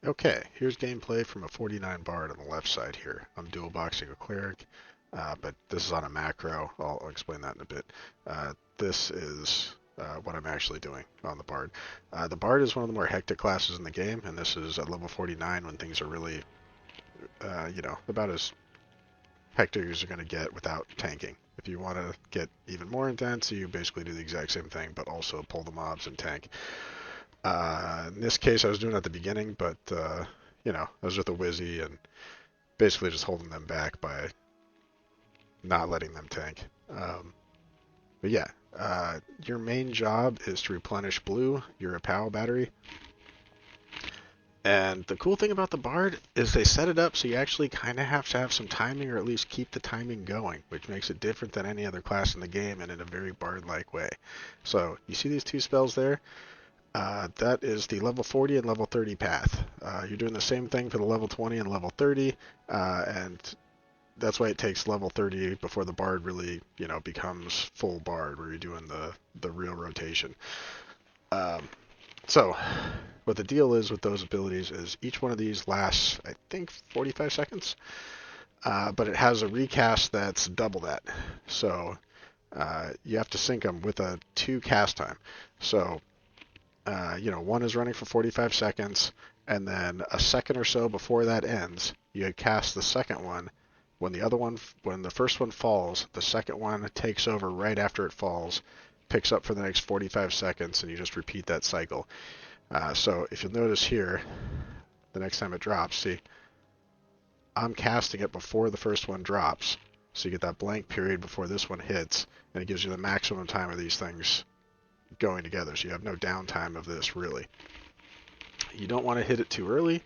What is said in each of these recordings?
Okay, here's gameplay from a 49 Bard on the left side here. I'm dual boxing a cleric, but this is on a macro. I'll explain that in a bit. This is what I'm actually doing on the Bard. The Bard is one of the more hectic classes in the game, and this is at level 49 when things are really, about as hectic as you're going to get without tanking. If you want to get even more intense, you basically do the exact same thing, but also pull the mobs and tank. In this case, I was doing it at the beginning, but I was with a Wizzy and basically just holding them back by not letting them tank. But yeah, your main job is to replenish blue. You're a POW battery. And the cool thing about the Bard is they set it up so you actually kind of have to have some timing or at least keep the timing going, which makes it different than any other class in the game and in a very Bard-like way. So you see these two spells there? That is the level 40 and level 30 path. You're doing the same thing for the level 20 and level 30, and that's why it takes level 30 before the Bard really, becomes full Bard, where you're doing the real rotation. So, what the deal is with those abilities is each one of these lasts, I think, 45 seconds, but it has a recast that's double that. So, you have to sync them with a 2 cast time. So, one is running for 45 seconds, and then a second or so before that ends, you cast the second one. When the first one falls, the second one takes over right after it falls, picks up for the next 45 seconds, and you just repeat that cycle. So if you'll notice here, the next time it drops, see, I'm casting it before the first one drops, so you get that blank period before this one hits, and it gives you the maximum time of these things going together, so you have no downtime of this, really. You don't want to hit it too early,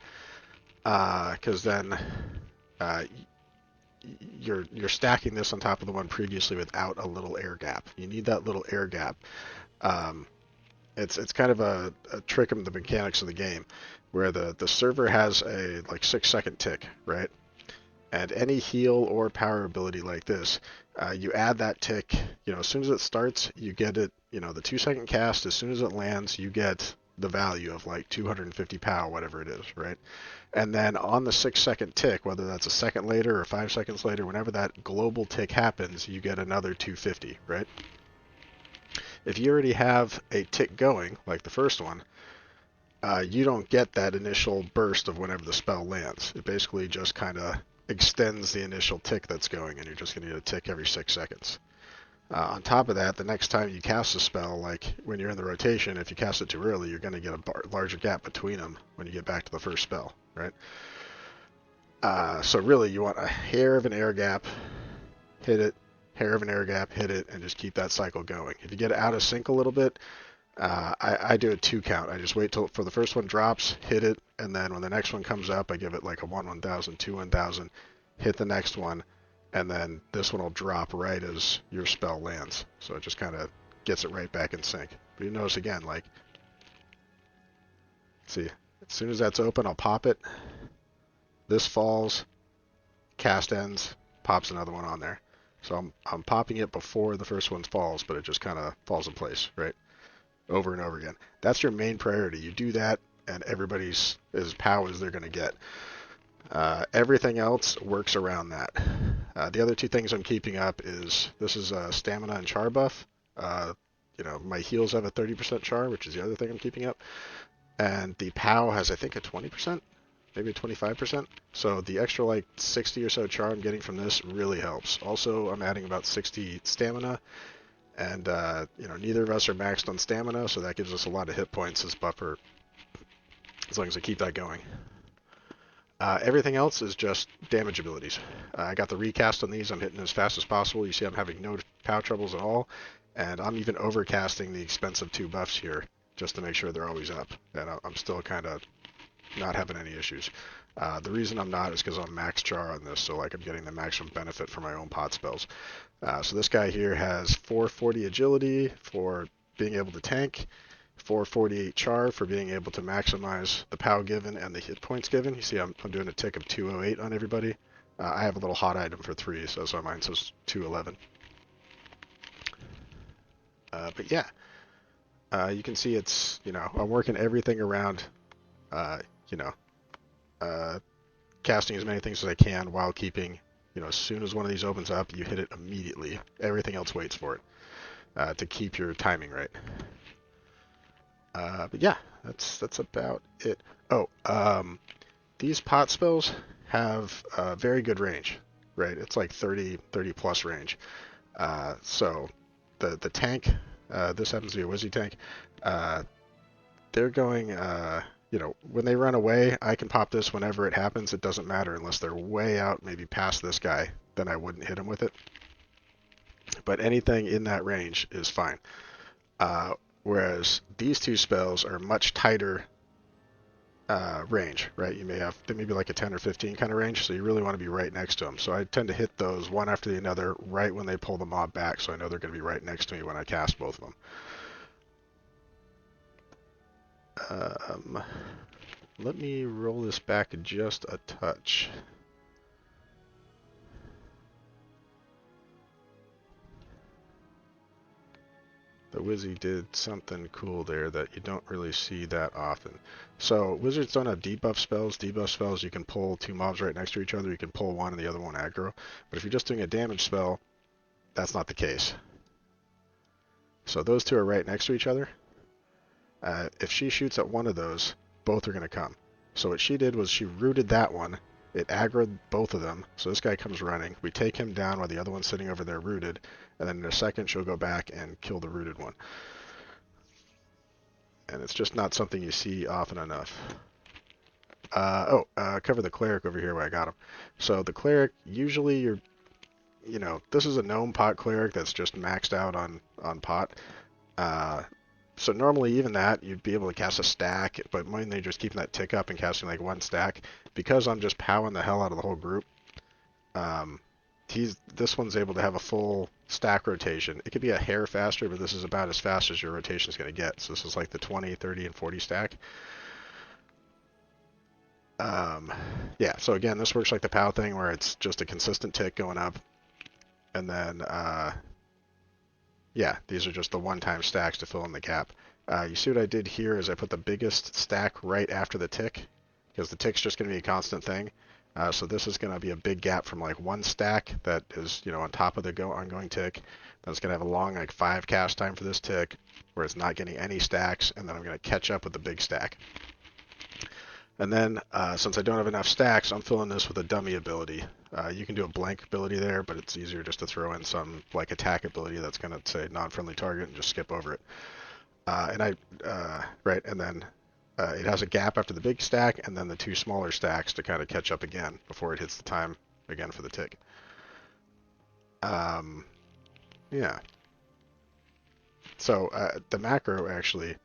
because then you're stacking this on top of the one previously without a little air gap. You need that little air gap. Um, it's kind of a trick of the mechanics of the game, where the server has a 6 second tick, right? And any heal or power ability like this, you add that tick. As soon as it starts, you get it. The 2 second cast. As soon as it lands, you get the value of 250 pow, whatever it is, right? And then on the 6 second tick, whether that's a second later or 5 seconds later, whenever that global tick happens, you get another 250, right? If you already have a tick going, like the first one, you don't get that initial burst of whenever the spell lands. It basically just kind of extends the initial tick that's going, and you're just going to get a tick every 6 seconds. On top of that, the next time you cast a spell, like when you're in the rotation, if you cast it too early, you're going to get a larger gap between them when you get back to the first spell, right? So really, you want a hair of an air gap, hit it, hair of an air gap, hit it, and just keep that cycle going. If you get out of sync a little bit, I do a 2 count. I just wait till for the first one drops, hit it, and then when the next one comes up, I give it like a 1/1000, 2/1000, hit the next one, and then this one will drop right as your spell lands. So it just kind of gets it right back in sync. But you notice again, see, as soon as that's open, I'll pop it. This falls, cast ends, pops another one on there. So I'm popping it before the first one falls, but it just kind of falls in place, right? Over and over again. That's your main priority. You do that, and everybody's as pow as they're going to get. Everything else works around that. The other two things I'm keeping up is this is a stamina and char buff. My heals have a 30% char, which is the other thing I'm keeping up. And the POW has, I think, a 20%, maybe a 25%. So the extra 60 or so char I'm getting from this really helps. Also, I'm adding about 60 stamina. And, neither of us are maxed on stamina, so that gives us a lot of hit points as buffer, as long as I keep that going. Everything else is just damage abilities. I got the recast on these. I'm hitting as fast as possible. You see I'm having no POW troubles at all. And I'm even overcasting the expensive 2 buffs here just to make sure they're always up. And I'm still kind of not having any issues. The reason I'm not is because I'm max char on this, so I'm getting the maximum benefit for my own pot spells. So this guy here has 440 agility for being able to tank, 448 char for being able to maximize the POW given and the hit points given. You see I'm doing a tick of 208 on everybody. I have a little hot item for 3, so that's why mine says 211. But yeah, you can see it's, I'm working everything around, casting as many things as I can while keeping, as soon as one of these opens up, you hit it immediately. Everything else waits for it to keep your timing right. But yeah, that's about it. Oh, these pot spells have very good range, right? It's like 30 plus range. So the tank, this happens to be a Wizzy tank, uh, they're going, when they run away, I can pop this whenever it happens. It doesn't matter unless they're way out, maybe past this guy, then I wouldn't hit him with it. But anything in that range is fine. Uh, Whereas these two spells are much tighter range, right? They may be like a 10 or 15 kind of range, so you really want to be right next to them. So I tend to hit those one after the other right when they pull the mob back, so I know they're going to be right next to me when I cast both of them. Let me roll this back just a touch. The Wizzy did something cool there that you don't really see that often. So wizards don't have debuff spells. Debuff spells, you can pull two mobs right next to each other. You can pull one and the other one aggro. But if you're just doing a damage spell, that's not the case. So those two are right next to each other. If she shoots at one of those, both are going to come. So what she did was she rooted that one. It aggroed both of them. So this guy comes running. We take him down while the other one's sitting over there rooted. And then in a second, she'll go back and kill the rooted one. And it's just not something you see often enough. Cover the cleric over here where I got him. So the cleric, usually this is a gnome pot cleric that's just maxed out on pot. So normally even that, you'd be able to cast a stack, but mainly just keeping that tick up and casting like one stack. Because I'm just powering the hell out of the whole group, this one's able to have a full stack rotation. It could be a hair faster, but this is about as fast as your rotation is going to get. So this is like the 20, 30, and 40 stack. Yeah, so again, this works like the POW thing where it's just a consistent tick going up. And then, yeah, these are just the one-time stacks to fill in the gap. You see what I did here is I put the biggest stack right after the tick, because the tick's just going to be a constant thing. So this is going to be a big gap from like one stack that is, on top of the ongoing tick. Then it's going to have a long like 5 cast time for this tick, where it's not getting any stacks, and then I'm going to catch up with the big stack. And then, since I don't have enough stacks, I'm filling this with a dummy ability. You can do a blank ability there, but it's easier just to throw in some like attack ability that's going to say non-friendly target and just skip over it. And then it has a gap after the big stack, and then the two smaller stacks to kind of catch up again before it hits the time again for the tick. Yeah. So the macro actually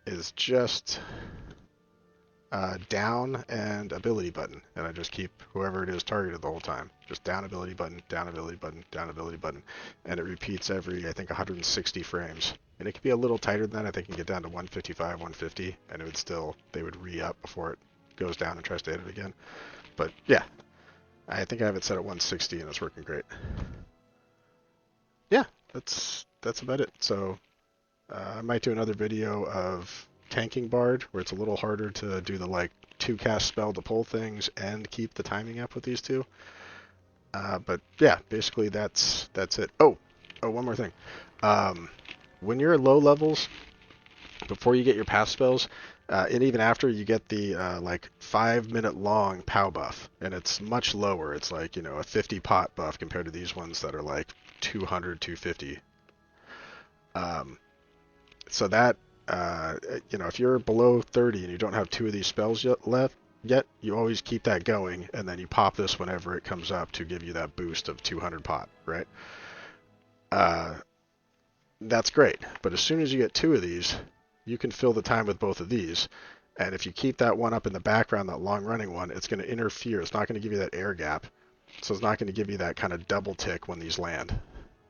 is just down and ability button, and I just keep whoever it is targeted the whole time. Just down ability button, down ability button, down ability button, and it repeats every, I think, 160 frames. And it could be a little tighter than that. I think it can get down to 155, 150, and they would re-up before it goes down and tries to hit it again. But yeah, I think I have it set at 160, and it's working great. Yeah, that's about it. So I might do another video of tanking Bard, where it's a little harder to do the like 2-cast spell to pull things and keep the timing up with these two. But yeah, basically that's it. Oh, one more thing. When you're at low levels, before you get your pass spells, and even after you get the like 5-minute long POW buff, and it's much lower. It's like a 50 pot buff compared to these ones that are like 200, 250. So that if you're below 30 and you don't have 2 of these spells yet, you always keep that going, and then you pop this whenever it comes up to give you that boost of 200 pot, right? That's great, but as soon as you get 2 of these, you can fill the time with both of these, and if you keep that one up in the background, that long-running one, it's going to interfere. It's not going to give you that air gap, so it's not going to give you that kind of double tick when these land.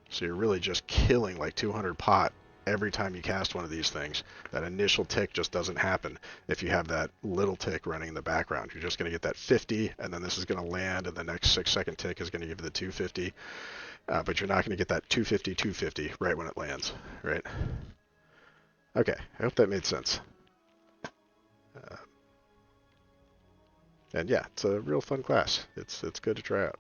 So you're really just killing like 200 pot every time you cast one of these things. That initial tick just doesn't happen if you have that little tick running in the background. You're just going to get that 50, and then this is going to land, and the next 6-second tick is going to give you the 250. But you're not going to get that 250, 250 right when it lands, right? Okay, I hope that made sense. And yeah, it's a real fun class. It's good to try out.